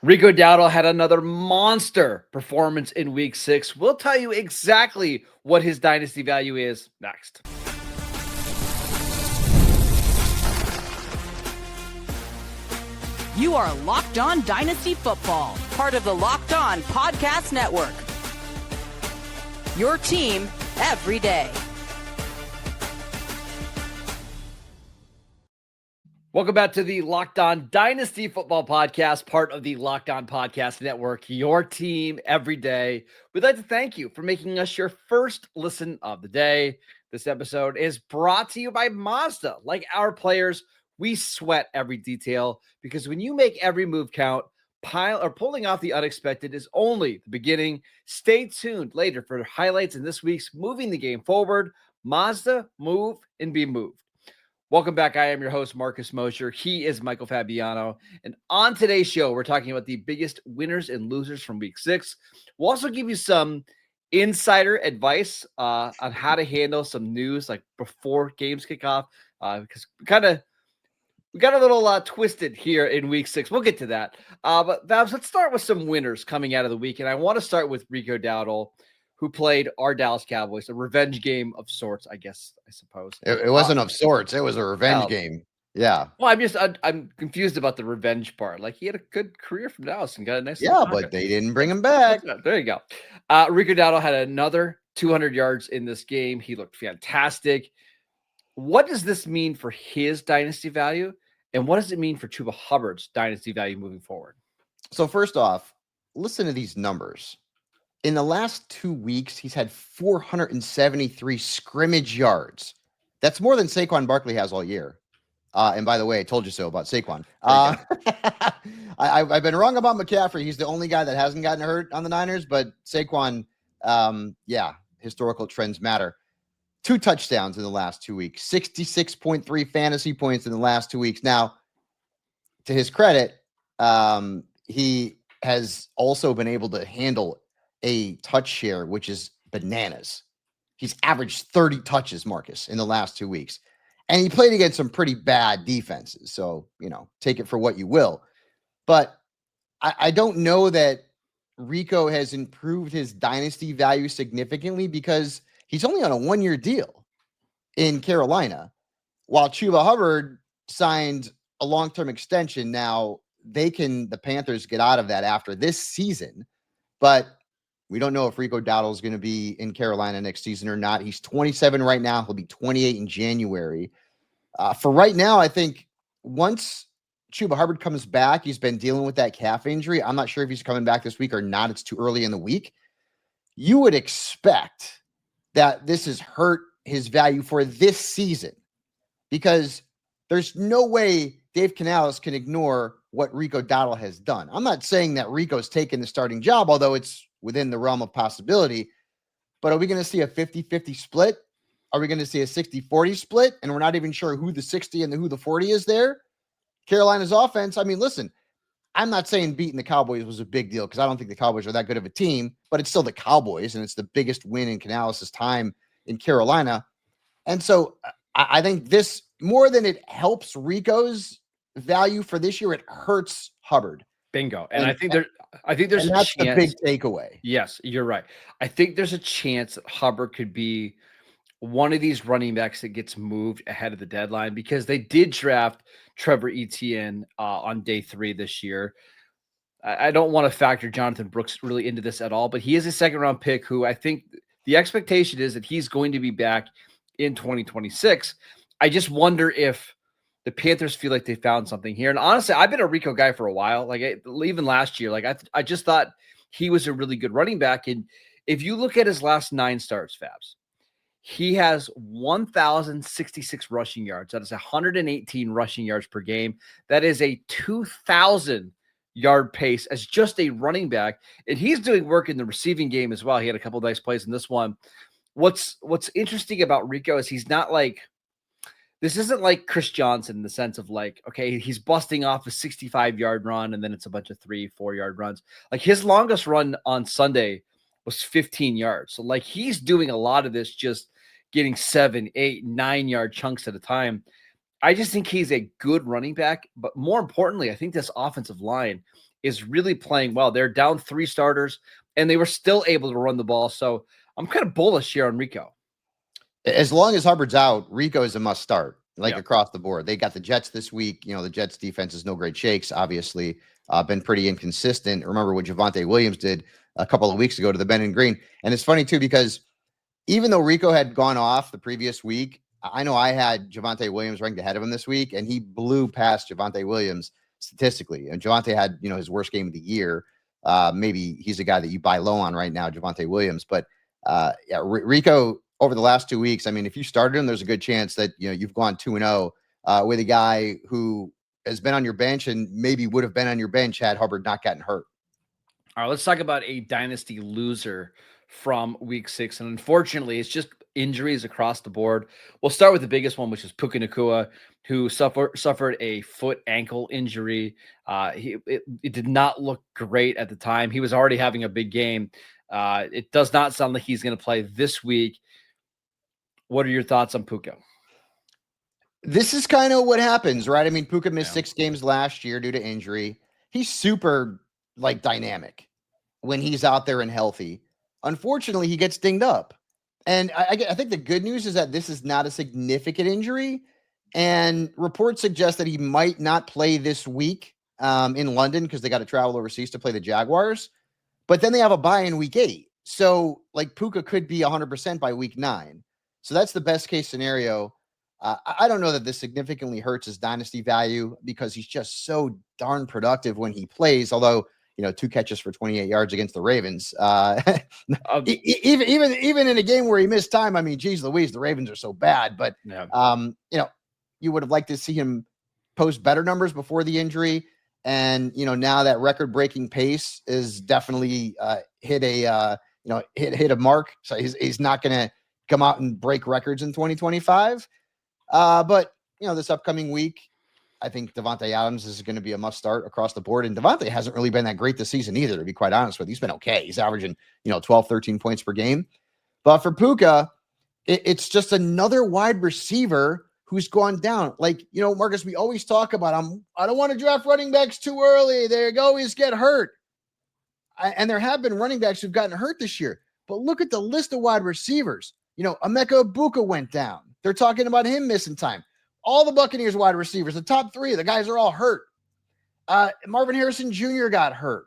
Rico Dowdle had another monster performance in week 6. We'll tell you exactly what his dynasty value is next. You are Locked On Dynasty Football, part of the Locked On Podcast Network. Your team every day. Welcome back to the Locked On Dynasty Football Podcast, part of the Locked On Podcast Network, your team every day. We'd like to thank you for making us your first listen of the day. This episode is brought to you by Mazda. Like our players, we sweat every detail because when you make every move count, pulling off the unexpected is only the beginning. Stay tuned later for highlights in this week's Moving the Game Forward. Mazda, move and be moved. Welcome back. I am your host, Marcus Mosher. He is Michael Fabiano. And on today's show, we're talking about the biggest winners and losers from week 6. We'll also give you some insider advice on how to handle some news like before games kick off because we got a little twisted here in week 6. We'll get to that. But Babs, let's start with some winners coming out of the week. And I want to start with Rico Dowdle, who played our Dallas Cowboys, a revenge game of sorts, I suppose. It wasn't of sorts. It was a revenge game. Yeah. Well, I'm confused about the revenge part. Like, he had a good career from Dallas and got a nice. Yeah, but they didn't bring him back. There you go. Rico Dowdle had another 200 yards in this game. He looked fantastic. What does this mean for his dynasty value? And what does it mean for Chuba Hubbard's dynasty value moving forward? So first off, listen to these numbers. In the last 2 weeks, he's had 473 scrimmage yards. That's more than Saquon Barkley has all year. And by the way, I told you so about Saquon. I've been wrong about McCaffrey. He's the only guy that hasn't gotten hurt on the Niners, but Saquon, historical trends matter. 2 touchdowns in the last 2 weeks, 66.3 fantasy points in the last 2 weeks. Now, to his credit, he has also been able to handle a touch share, which is bananas. He's averaged 30 touches, Marcus, in the last 2 weeks. And he played against some pretty bad defenses. So, take it for what you will. But I don't know that Rico has improved his dynasty value significantly because he's only on a 1-year deal in Carolina, while Chuba Hubbard signed a long-term extension. Now, the Panthers get out of that after this season, but we don't know if Rico Dowdle is going to be in Carolina next season or not. He's 27 right now. He'll be 28 in January. For right now, I think once Chuba Hubbard comes back, he's been dealing with that calf injury. I'm not sure if he's coming back this week or not. It's too early in the week. You would expect that this has hurt his value for this season because there's no way Dave Canales can ignore what Rico Dowdle has done. I'm not saying that Rico's taken the starting job, although it's within the realm of possibility. But are we going to see a 50-50 split? Are we going to see a 60-40 split? And we're not even sure who the 60 and who the 40 is there. Carolina's offense, I mean, listen, I'm not saying beating the Cowboys was a big deal because I don't think the Cowboys are that good of a team, but it's still the Cowboys, and it's the biggest win in Canales' time in Carolina. And so I think this, more than it helps Rico's value for this year, it hurts Hubbard. Bingo. And I think there's and a that's chance. The big takeaway. Yes, you're right. I think there's a chance that Hubbard could be one of these running backs that gets moved ahead of the deadline because they did draft Trevor Etienne on day 3 this year. I don't want to factor Jonathan Brooks really into this at all, but he is a 2nd-round pick who I think the expectation is that he's going to be back in 2026. I just wonder if the Panthers feel like they found something here. And honestly, I've been a Rico guy for a while. Like even last year, I just thought he was a really good running back. And if you look at his last 9 starts, Fabs, he has 1,066 rushing yards. That is 118 rushing yards per game. That is a 2,000-yard pace as just a running back. And he's doing work in the receiving game as well. He had a couple of nice plays in this one. What's interesting about Rico is he's not like – this isn't like Chris Johnson in the sense of like, okay, he's busting off a 65-yard run and then it's a bunch of 3-4-yard runs. Like his longest run on Sunday was 15 yards. So like he's doing a lot of this just getting 7, 8, 9-yard chunks at a time. I just think he's a good running back, but more importantly, I think this offensive line is really playing well. They're down 3 starters, and they were still able to run the ball. So I'm kind of bullish here on Rico. As long as Hubbard's out, Rico is a must start, like Yeah. across the board. They got the Jets this week. The Jets defense is no great shakes, obviously. Been pretty inconsistent. Remember what Javonte Williams did a couple of weeks ago to the Ben and Green. And it's funny, too, because even though Rico had gone off the previous week, I know I had Javonte Williams ranked ahead of him this week, and he blew past Javonte Williams statistically. And Javonte had, his worst game of the year. Maybe he's a guy that you buy low on right now, Javonte Williams. But Rico over the last 2 weeks, I mean, if you started him, there's a good chance that you've gone 2-0 with a guy who has been on your bench and maybe would have been on your bench had Hubbard not gotten hurt. All right, let's talk about a dynasty loser from week 6. And unfortunately, it's just injuries across the board. We'll start with the biggest one, which is Puka Nacua, who suffered a foot ankle injury. It did not look great at the time. He was already having a big game. It does not sound like he's going to play this week. What are your thoughts on Puka? This is kind of what happens, right? I mean, Puka missed 6 games last year due to injury. He's super dynamic when he's out there and healthy. Unfortunately, he gets dinged up. And I think the good news is that this is not a significant injury. And reports suggest that he might not play this week in London because they got to travel overseas to play the Jaguars. But then they have a bye in week 8. So Puka could be 100% by week 9. So that's the best case scenario. I don't know that this significantly hurts his dynasty value because he's just so darn productive when he plays. Although, 2 catches for 28 yards against the Ravens. Even in a game where he missed time, I mean, geez Louise, the Ravens are so bad. But, you would have liked to see him post better numbers before the injury. And, now that record-breaking pace is definitely hit a mark. So he's not going to come out and break records in 2025. But, this upcoming week, I think Davante Adams is going to be a must start across the board. And Davante hasn't really been that great this season either, to be quite honest with you. He's been okay. He's averaging, 12, 13 points per game. But for Puka, it's just another wide receiver who's gone down. Marcus, we always talk about, I don't want to draft running backs too early. They always get hurt. And there have been running backs who've gotten hurt this year. But look at the list of wide receivers. Emeka Ibuka went down. They're talking about him missing time. All the Buccaneers wide receivers, the top 3, the guys are all hurt. Marvin Harrison Jr. got hurt.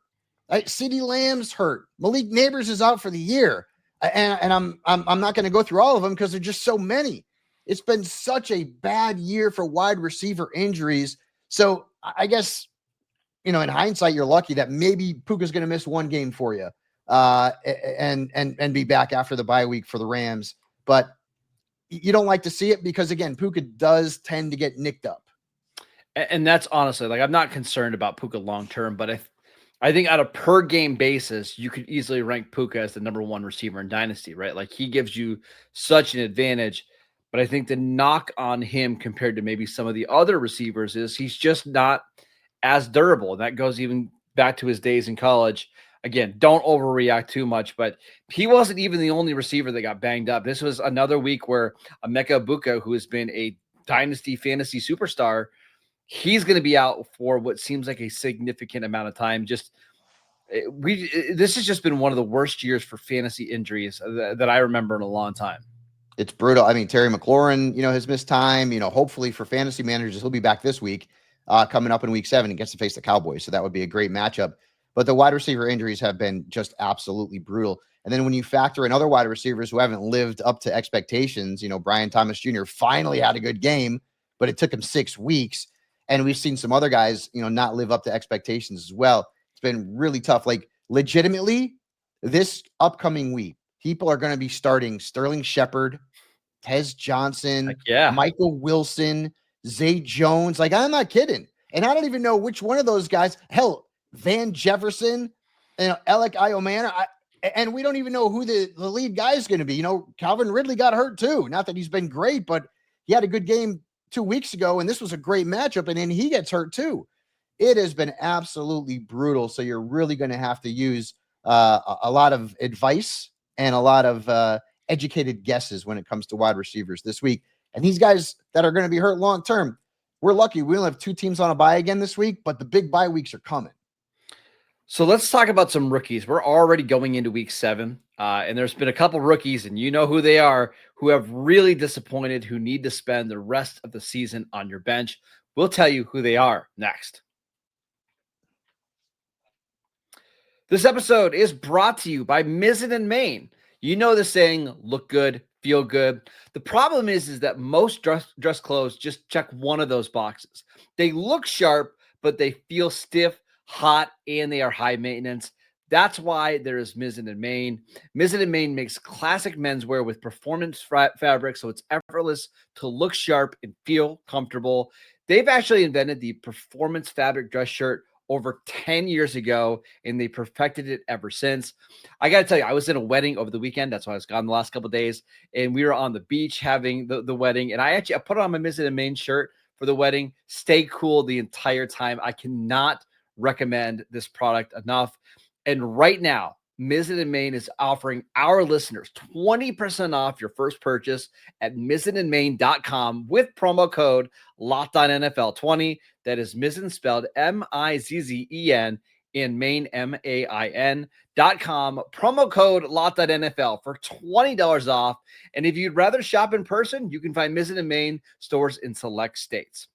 CeeDee Lamb's hurt. Malik Neighbors is out for the year. And I'm not going to go through all of them because there's just so many. It's been such a bad year for wide receiver injuries. So I guess, in hindsight, you're lucky that maybe Puka's going to miss 1 game for you and be back after the bye week for the Rams. But you don't like to see it because, again, Puka does tend to get nicked up. And that's honestly, I'm not concerned about Puka long-term, but I think on a per game basis, you could easily rank Puka as the number 1 receiver in Dynasty, right? He gives you such an advantage, but I think the knock on him compared to maybe some of the other receivers is he's just not as durable. And that goes even back to his days in college. Again, don't overreact too much, but he wasn't even the only receiver that got banged up. This was another week where Emeka Ibuka, who has been a dynasty fantasy superstar, he's going to be out for what seems like a significant amount of time. This has just been one of the worst years for fantasy injuries that I remember in a long time. It's brutal. I mean, Terry McLaurin, has missed time. Hopefully for fantasy managers, he'll be back this week, coming up in week 7. He gets to face the Cowboys, so that would be a great matchup. But the wide receiver injuries have been just absolutely brutal. And then when you factor in other wide receivers who haven't lived up to expectations, Brian Thomas Jr. finally had a good game, but it took him 6 weeks. And we've seen some other guys, not live up to expectations as well. It's been really tough. Legitimately, this upcoming week, people are going to be starting Sterling Shepard, Tez Johnson, Michael Wilson, Zay Jones. I'm not kidding. And I don't even know which one of those guys. Hell, Van Jefferson, Alec Iomana, and we don't even know who the lead guy is going to be. Calvin Ridley got hurt too. Not that he's been great, but he had a good game 2 weeks ago, and this was a great matchup, and then he gets hurt too. It has been absolutely brutal. So you're really going to have to use a lot of advice and a lot of educated guesses when it comes to wide receivers this week. And these guys that are going to be hurt long term, we're lucky. We only have 2 teams on a bye again this week, but the big bye weeks are coming. So let's talk about some rookies. We're already going into week 7, and there's been a couple rookies, and you know who they are, who have really disappointed, who need to spend the rest of the season on your bench. We'll tell you who they are next. This episode is brought to you by Mizzen and Main. You know the saying, look good, feel good. The problem is that most dress clothes just check one of those boxes. They look sharp, but they feel stiff, hot, and they are high maintenance. That's why there is Mizzen and Main. Mizzen and Main makes classic menswear with performance fabric, so it's effortless to look sharp and feel comfortable. They've actually invented the performance fabric dress shirt over 10 years ago, and they perfected it ever since. I got to tell you, I was in a wedding over the weekend. That's why I was gone the last couple of days, and we were on the beach having the wedding, and I put on my Mizzen and Main shirt for the wedding. Stay cool the entire time. I cannot recommend this product enough. And right now, Mizzen and Main is offering our listeners 20% off your first purchase at mizzenandmain.com with promo code LOCKEDONNFL20. That is Mizzen spelled M-I-Z-Z-E-N in Main, M-A-I-N.com. Promo code LOCKEDONNFL for $20 off. And if you'd rather shop in person, you can find Mizzen and Main stores in select states.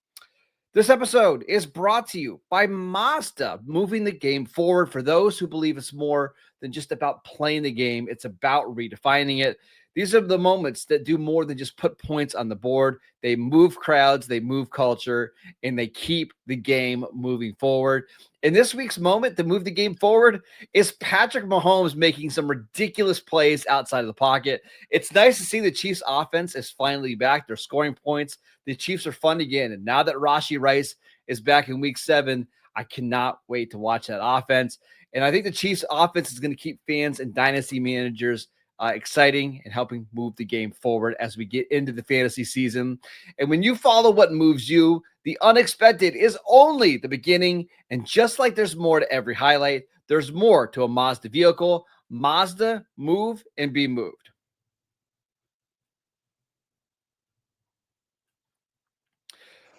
This episode is brought to you by Mazda, moving the game forward for those who believe it's more than just about playing the game. It's about redefining it. These are the moments that do more than just put points on the board. They move crowds, they move culture, and they keep the game moving forward. In this week's moment to move the game forward is Patrick Mahomes making some ridiculous plays outside of the pocket. It's nice to see the Chiefs offense is finally back. They're scoring points. The Chiefs are fun again. And now that Rashee Rice is back in week 7, I cannot wait to watch that offense. And I think the Chiefs offense is going to keep fans and dynasty managers exciting and helping move the game forward as we get into the fantasy season. And when you follow what moves you, the unexpected is only the beginning. And just like there's more to every highlight, there's more to a Mazda vehicle. Mazda, move and be moved.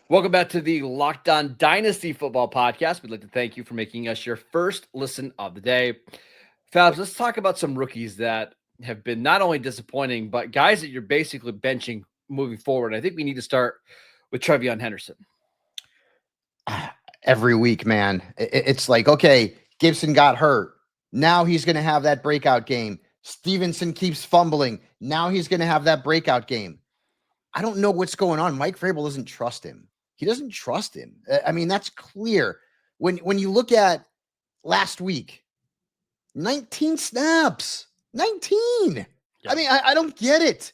Welcome back to the Locked On Dynasty Football Podcast. We'd like to thank you for making us your first listen of the day. Fabs, let's talk about some rookies that have been not only disappointing, but guys that you're basically benching moving forward. I think we need to start with TreVeyon Henderson. Every week, man. It's like, okay, Gibson got hurt. Now he's going to have that breakout game. Stevenson keeps fumbling. Now he's going to have that breakout game. I don't know what's going on. Mike Vrabel doesn't trust him. He doesn't trust him. I mean, that's clear. When you look at last week, 19 snaps. 19. Yeah. I mean, I don't get it.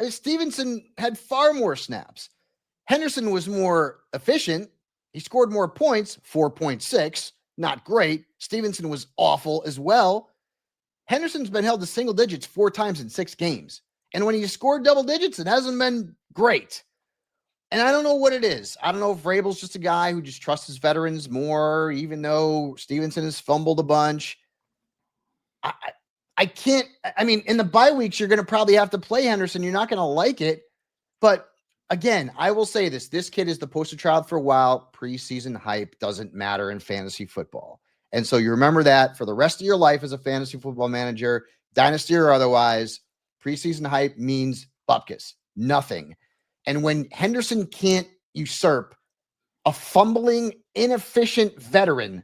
Stevenson had far more snaps. Henderson was more efficient. He scored more points, 4.6. Not great. Stevenson was awful as well. Henderson's been held to single digits 4 times in 6 games. And when he scored double digits, it hasn't been great. And I don't know what it is. I don't know if Vrabel's just a guy who just trusts his veterans more, even though Stevenson has fumbled a bunch. I can't. I mean, in the bye weeks, you're going to probably have to play Henderson. You're not going to like it. But again, I will say this. This kid is the poster child for a while. Preseason hype doesn't matter in fantasy football. And so you remember that for the rest of your life as a fantasy football manager, dynasty or otherwise, preseason hype means bupkis, nothing. And when Henderson can't usurp a fumbling, inefficient veteran,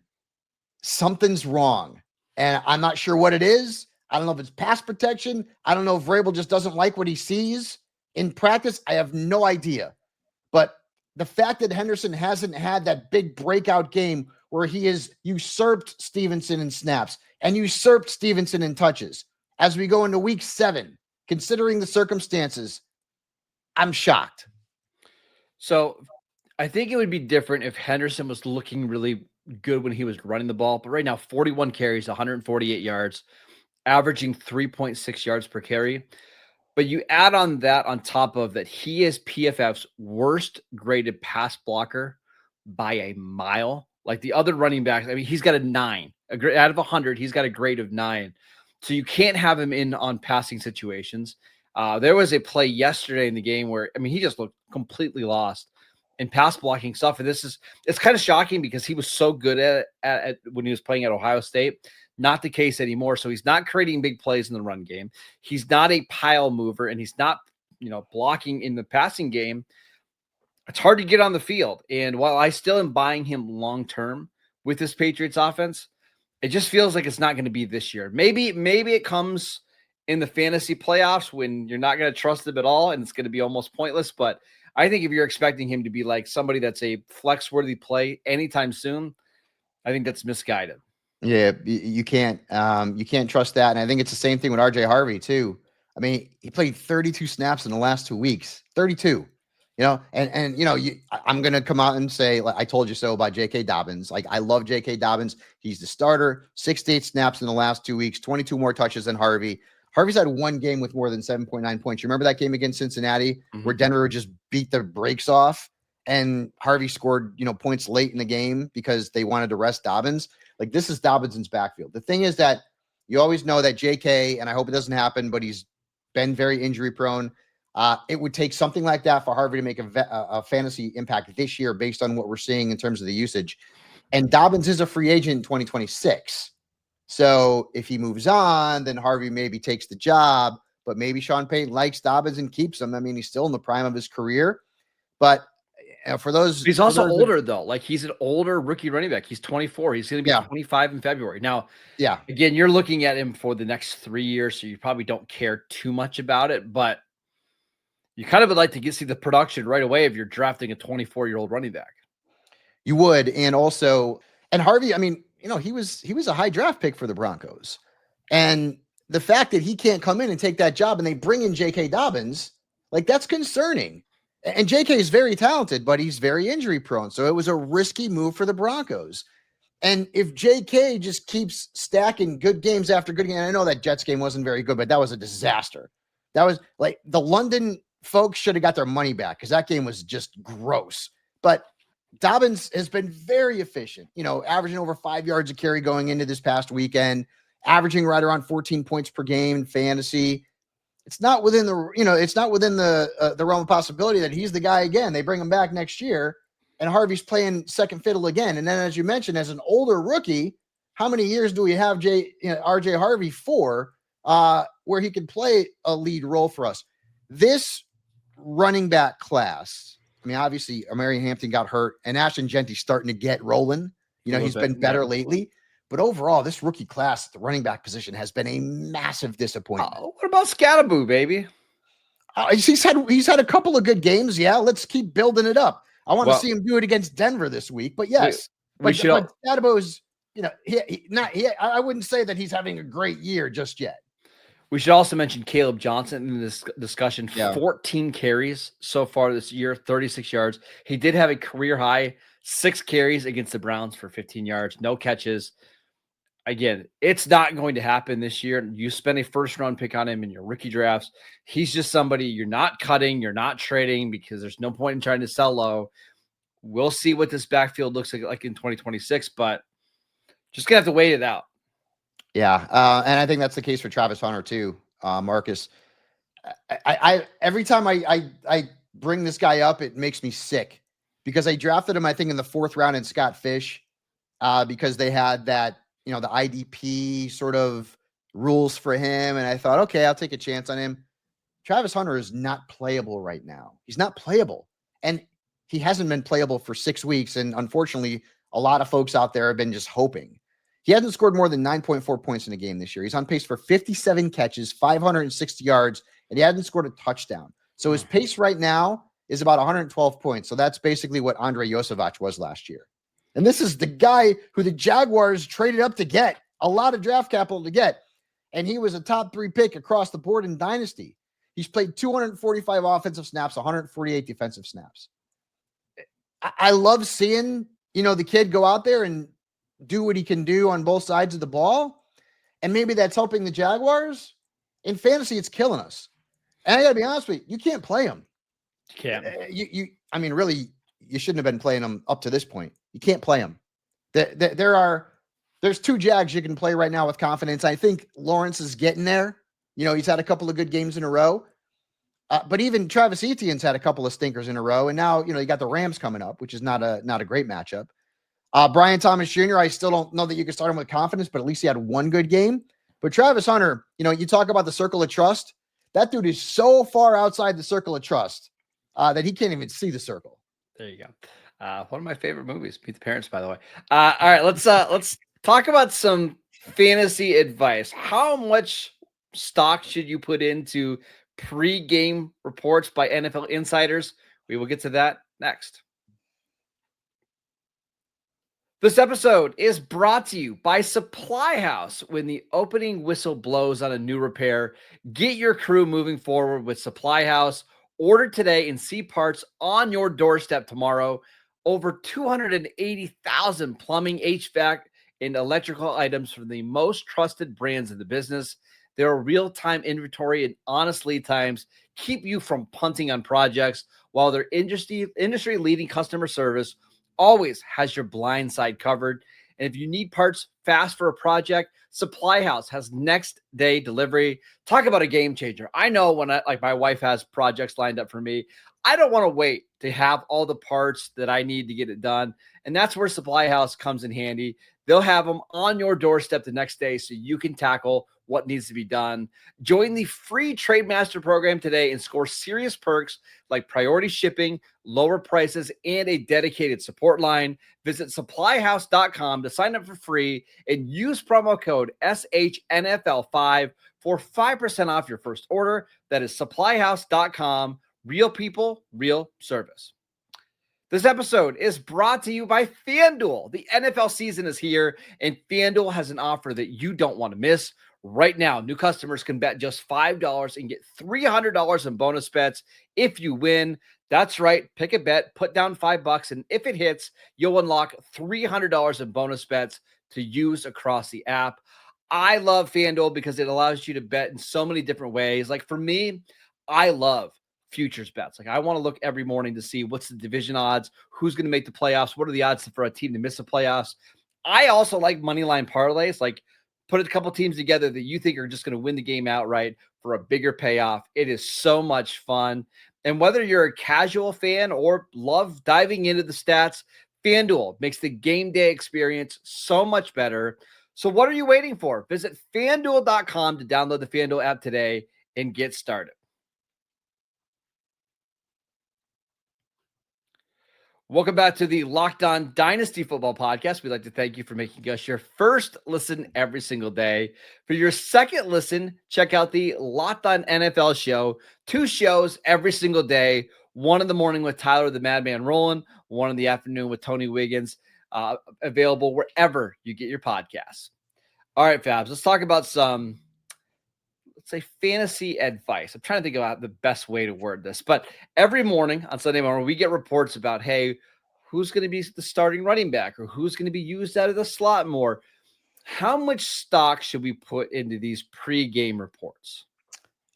something's wrong. And I'm not sure what it is. I don't know if it's pass protection. I don't know if Vrabel just doesn't like what he sees in practice. I have no idea. But the fact that Henderson hasn't had that big breakout game where he has usurped Stevenson in snaps and usurped Stevenson in touches as we go into week 7, considering the circumstances, I'm shocked. So I think it would be different if Henderson was looking really good when he was running the ball. But right now, 41 carries, 148 yards, averaging 3.6 yards per carry. But you add on that on top of that, he is PFF's worst graded pass blocker by a mile. Like the other running backs, I mean, he's got a 9. Out of 100, he's got a grade of 9. So you can't have him in on passing situations. There was a play yesterday in the game where, I mean, he just looked completely lost. and pass blocking stuff. And it's kind of shocking because he was so good at when he was playing at Ohio State. Not the case anymore. So he's not creating big plays in the run game. He's not a pile mover, and he's not, blocking in the passing game. It's hard to get on the field. And while I still am buying him long-term with this Patriots offense, it just feels like it's not going to be this year. Maybe it comes in the fantasy playoffs when you're not going to trust him at all and it's going to be almost pointless. But I think if you're expecting him to be like somebody that's a flex-worthy play anytime soon, I think that's misguided. Yeah, you can't trust that. And I think it's the same thing with RJ Harvey too. I mean, he played 32 snaps in the last 2 weeks, 32. I'm going to come out and say, like, I told you so about J.K. Dobbins. Like, I love J.K. Dobbins. He's the starter, 6 to 8 snaps in the last 2 weeks, 22 more touches than Harvey. Harvey's had one game with more than 7.9 points. You remember that game against Cincinnati where Denver just beat the brakes off and Harvey scored, points late in the game because they wanted to rest Dobbins? Like, this is Dobbins' backfield. The thing is that you always know that J.K., and I hope it doesn't happen, but he's been very injury prone. It would take something like that for Harvey to make a fantasy impact this year based on what we're seeing in terms of the usage. And Dobbins is a free agent in 2026. So if he moves on, then Harvey maybe takes the job, but maybe Sean Payton likes Dobbins and keeps him. I mean, he's still in the prime of his career, but for those, he's also older though. Like, he's an older rookie running back. He's 24. He's going to be 25 in February. Now, again, you're looking at him for the next 3 years, so you probably don't care too much about it, but you kind of would like to see the production right away if you're drafting a 24-year-old running back. You would. And also, and Harvey, I mean, he was a high draft pick for the Broncos. And the fact that he can't come in and take that job and they bring in J.K. Dobbins, like, that's concerning. And J.K. is very talented, but he's very injury prone. So it was a risky move for the Broncos. And if J.K. just keeps stacking good games after good game, and I know that Jets game wasn't very good, but that was a disaster. That was like the London folks should have got their money back because that game was just gross. But Dobbins has been very efficient, averaging over 5 yards a carry going into this past weekend, averaging right around 14 points per game in fantasy. It's not within the realm of possibility that he's the guy again. They bring him back next year and Harvey's playing second fiddle again. And then, as you mentioned, as an older rookie, how many years do we have RJ Harvey for where he can play a lead role for us? This running back class, I mean, obviously, Amari Hampton got hurt, and Ashton Genty's starting to get rolling. He's been better lately. But overall, this rookie class at the running back position has been a massive disappointment. What about Scatterboo, baby? He's had a couple of good games. Yeah, let's keep building it up. I want to see him do it against Denver this week. But yes, but Scatterboo's, I wouldn't say that he's having a great year just yet. We should also mention Caleb Johnson in this discussion. 14 carries so far this year, 36 yards. He did have a career high 6 carries against the Browns for 15 yards, no catches. Again, it's not going to happen this year. You spend a first-round pick on him in your rookie drafts. He's just somebody you're not cutting, you're not trading because there's no point in trying to sell low. We'll see what this backfield looks like in 2026, but just going to have to wait it out. Yeah, and I think that's the case for Travis Hunter too, Marcus. I every time I bring this guy up, it makes me sick because I drafted him, I think, in the 4th round in Scott Fish because they had that, the IDP sort of rules for him, and I thought, okay, I'll take a chance on him. Travis Hunter is not playable right now. He's not playable, and he hasn't been playable for 6 weeks, and unfortunately, a lot of folks out there have been just hoping. He hasn't scored more than 9.4 points in a game this year. He's on pace for 57 catches, 560 yards, and he hasn't scored a touchdown. So his pace right now is about 112 points. So that's basically what Andrei Yosevac was last year. And this is the guy who the Jaguars traded up to get a lot of draft capital to get. And he was a top 3 pick across the board in Dynasty. He's played 245 offensive snaps, 148 defensive snaps. I love seeing, the kid go out there and do what he can do on both sides of the ball. And maybe that's helping the Jaguars. In fantasy, it's killing us. And I got to be honest with you, you can't play him. You can't. Really, you shouldn't have been playing him up to this point. You can't play him. There's 2 Jags you can play right now with confidence. I think Lawrence is getting there. He's had a couple of good games in a row. But even Travis Etienne's had a couple of stinkers in a row, and now you got the Rams coming up, which is not a great matchup. Brian Thomas Jr., I still don't know that you can start him with confidence, but at least he had one good game. But Travis Hunter, you talk about the circle of trust. That dude is so far outside the circle of trust that he can't even see the circle. There you go. One of my favorite movies, Meet the Parents, by the way. All right, let's talk about some fantasy advice. How much stock should you put into pre-game reports by NFL insiders? We will get to that next. This episode is brought to you by Supply House. When the opening whistle blows on a new repair, get your crew moving forward with Supply House. Order today and see parts on your doorstep tomorrow. Over 280,000 plumbing, HVAC, and electrical items from the most trusted brands in the business. Their real-time inventory and honest lead times keep you from punting on projects, while their industry-leading customer service always has your blind side covered. And if you need parts fast for a project, Supply House has next day delivery. Talk about a game changer. I know when my wife has projects lined up for me, I don't want to wait to have all the parts that I need to get it done. And that's where Supply House comes in handy. They'll have them on your doorstep the next day so you can tackle what needs to be done. Join the free Trade Master program today and score serious perks like priority shipping, lower prices, and a dedicated support line. Visit supplyhouse.com to sign up for free and use promo code SHNFL5 for 5% off your first order. That is supplyhouse.com. Real people, real service. This episode is brought to you by FanDuel. The NFL season is here, and FanDuel has an offer that you don't want to miss. Right now, new customers can bet just $5 and get $300 in bonus bets if you win. That's right. Pick a bet, put down $5, and if it hits, you'll unlock $300 in bonus bets to use across the app. I love FanDuel because it allows you to bet in so many different ways. Like for me, I love futures bets. Like I want to look every morning to see what's the division odds, who's going to make the playoffs, what are the odds for a team to miss the playoffs. I also like money line parlays, like put a couple teams together that you think are just going to win the game outright for a bigger payoff. It is so much fun. And whether you're a casual fan or love diving into the stats, FanDuel makes the game day experience so much better. So what are you waiting for? Visit FanDuel.com to download the FanDuel app today and get started. Welcome back to the Locked On Dynasty Football Podcast. We'd like to thank you for making us your first listen every single day. For your second listen, check out the Locked On NFL show. 2 shows every single day. One in the morning with Tyler the Madman Rowland. One in the afternoon with Tony Wiggins. Available wherever you get your podcasts. All right, Fabs, let's talk about some, let's say, fantasy advice. I'm trying to think about the best way to word this, but every morning on Sunday morning, we get reports about, hey, who's going to be the starting running back or who's going to be used out of the slot more. How much stock should we put into these pre-game reports?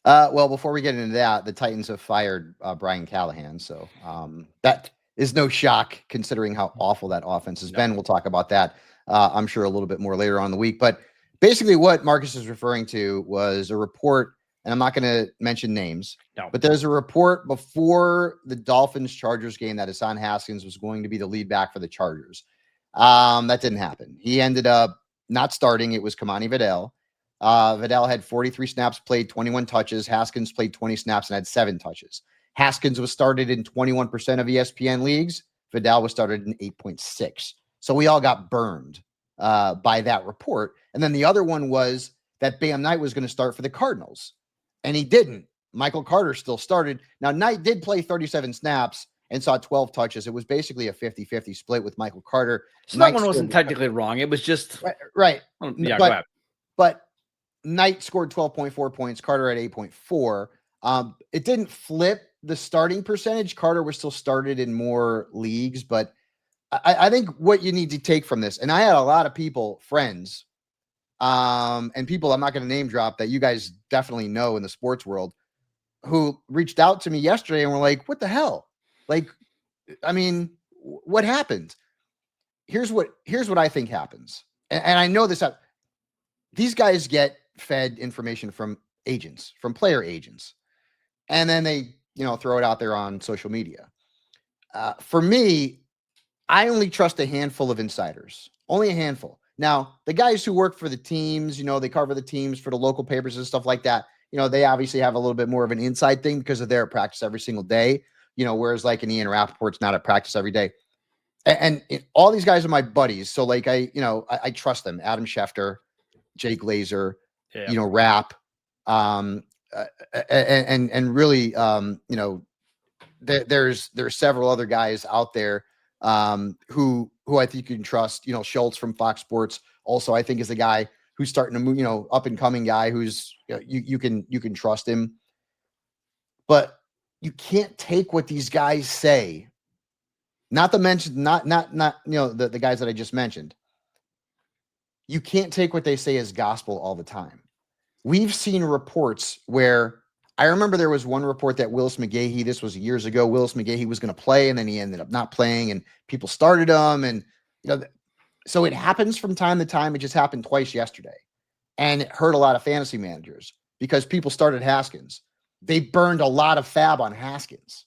Well, before we get into that, the Titans have fired Brian Callahan. So that is no shock considering how awful that offense has been. We'll talk about that, I'm sure, a little bit more later on in the week. But basically what Marcus is referring to was a report, and I'm not going to mention names, but there's a report before the Dolphins-Chargers game that Hassan Haskins was going to be the lead back for the Chargers. That didn't happen. He ended up not starting. It was Kamani Vidal. Vidal had 43 snaps, played 21 touches. Haskins played 20 snaps and had 7 touches. Haskins was started in 21% of ESPN leagues. Vidal was started in 8.6. So we all got burned by that report. And then the other one was that Bam Knight was going to start for the Cardinals, and he didn't. Michael Carter still started. Now, Knight did play 37 snaps and saw 12 touches. It was basically a 50-50 split with Michael Carter. So that one wasn't technically wrong. It was just right. Yeah, go ahead. But Knight scored 12.4 points. Carter at 8.4. It didn't flip the starting percentage. Carter was still started in more leagues, but I think what you need to take from this, and I had a lot of people, friends, and people I'm not going to name drop that you guys definitely know in the sports world, who reached out to me yesterday and were like, what the hell? Like, I mean, what happened? Here's what I think happens. And I know this. These guys get fed information from agents, from player agents. and then they, throw it out there on social media. For me, I only trust a handful of insiders, only a handful. Now, the guys who work for the teams, they cover the teams for the local papers and stuff like that. They obviously have a little bit more of an inside thing because of their practice every single day, whereas like an Ian Rappaport's not at practice every day. And all these guys are my buddies. So like, I trust them. Adam Schefter, Jay Glazer, Rapp, and really, there's several other guys out there who I think you can trust. Schultz from Fox Sports also I think is a guy who's starting to move, up and coming guy who's you can trust him. But you can't take what these guys say. Not the guys that I just mentioned. You can't take what they say as gospel all the time. We've seen reports where I remember there was one report that Willis McGahee, this was years ago, Willis McGahee was going to play and then he ended up not playing and people started him. And, so it happens from time to time. It just happened twice yesterday and it hurt a lot of fantasy managers because people started Haskins. They burned a lot of fab on Haskins.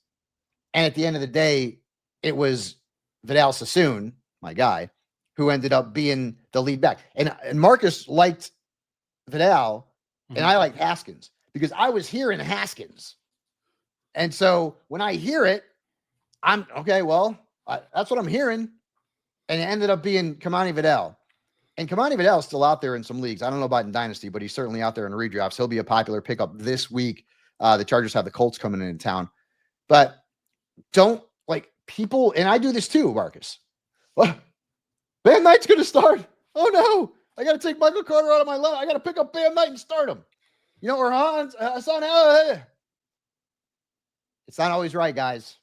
And at the end of the day, it was Vidal Sassoon, my guy, who ended up being the lead back. And Marcus liked Vidal and I liked Haskins. Because I was hearing Haskins. And so when I hear it, I'm okay. Well, that's what I'm hearing. And it ended up being Kamani Vidal. And Kamani Vidal is still out there in some leagues. I don't know about in Dynasty, but he's certainly out there in redrafts. He'll be a popular pickup this week. The Chargers have the Colts coming into town. But don't like people, and I do this too, Marcus. Well, Bam Knight's going to start. Oh no, I got to take Michael Carter out of my lineup. I got to pick up Bam Knight and start him. Or Hans, it's not always right, guys.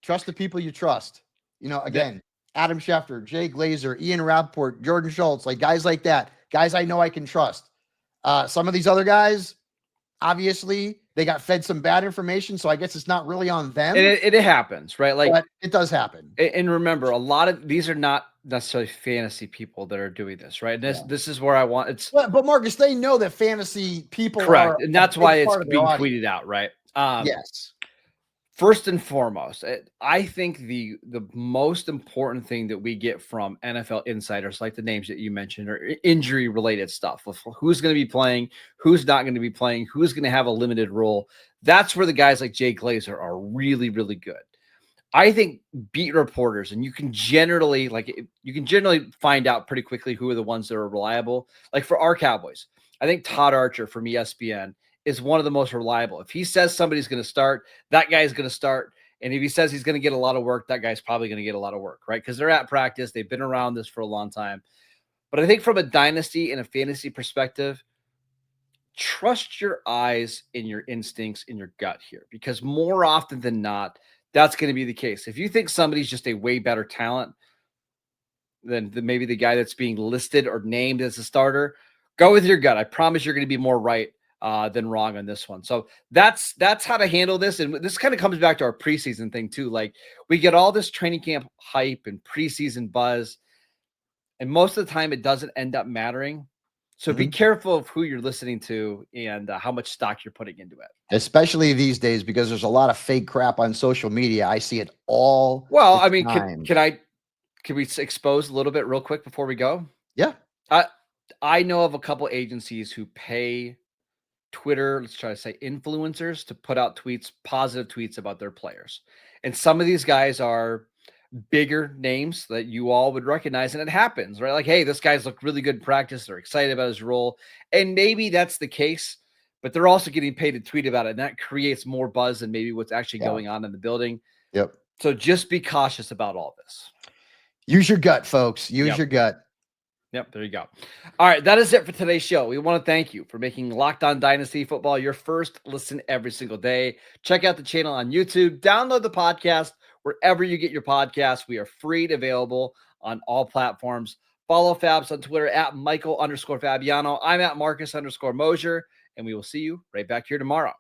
Trust the people you trust. Again, Adam Schefter, Jay Glazer, Ian Rappaport, Jordan Schultz, like guys like that, guys I know I can trust. Some of these other guys, obviously, they got fed some bad information, so I guess it's not really on them. And it happens, right? Like, but it does happen. And remember, a lot of these are not necessarily fantasy people that are doing this, right? This is where I want it's. But Marcus, they know that fantasy people correct, and that's why it's being tweeted out, right? Yes. First and foremost, I think the most important thing that we get from NFL insiders, like the names that you mentioned, are injury related stuff. Who's going to be playing, who's not going to be playing, who's going to have a limited role. That's where the guys like Jay Glazer are really, really good. I think beat reporters, and you can generally find out pretty quickly who are the ones that are reliable. Like for our Cowboys, I think Todd Archer from ESPN is one of the most reliable. If he says somebody's going to start, that guy's going to start. And if he says he's going to get a lot of work, that guy's probably going to get a lot of work, right? Because they're at practice. They've been around this for a long time. But I think from a dynasty and a fantasy perspective, trust your eyes and your instincts in your gut here, because more often than not, that's going to be the case. If you think somebody's just a way better talent than maybe the guy that's being listed or named as a starter, go with your gut. I promise you're going to be more right than wrong on this one. So that's how to handle this. And this kind of comes back to our preseason thing too. Like we get all this training camp hype and preseason buzz, and most of the time it doesn't end up mattering. So be careful of who you're listening to and how much stock you're putting into it. Especially these days, because there's a lot of fake crap on social media. I see it all. Well, I mean, can we expose a little bit real quick before we go? Yeah. I know of a couple agencies who pay Twitter, let's try to say influencers, to put out tweets, positive tweets about their players. And some of these guys are bigger names that you all would recognize, and it happens, right? Like, hey, this guy's looked really good in practice. They're excited about his role. And maybe that's the case, but they're also getting paid to tweet about it. And that creates more buzz than maybe what's actually going on in the building. Yep. So just be cautious about all this. Use your gut, folks. Use your gut. Yep, there you go. All right, that is it for today's show. We want to thank you for making Locked On Dynasty Football your first listen every single day. Check out the channel on YouTube. Download the podcast wherever you get your podcasts. We are free and available on all platforms. Follow Fabs on Twitter at Michael_Fabiano. I'm at Marcus_Mosher, and we will see you right back here tomorrow.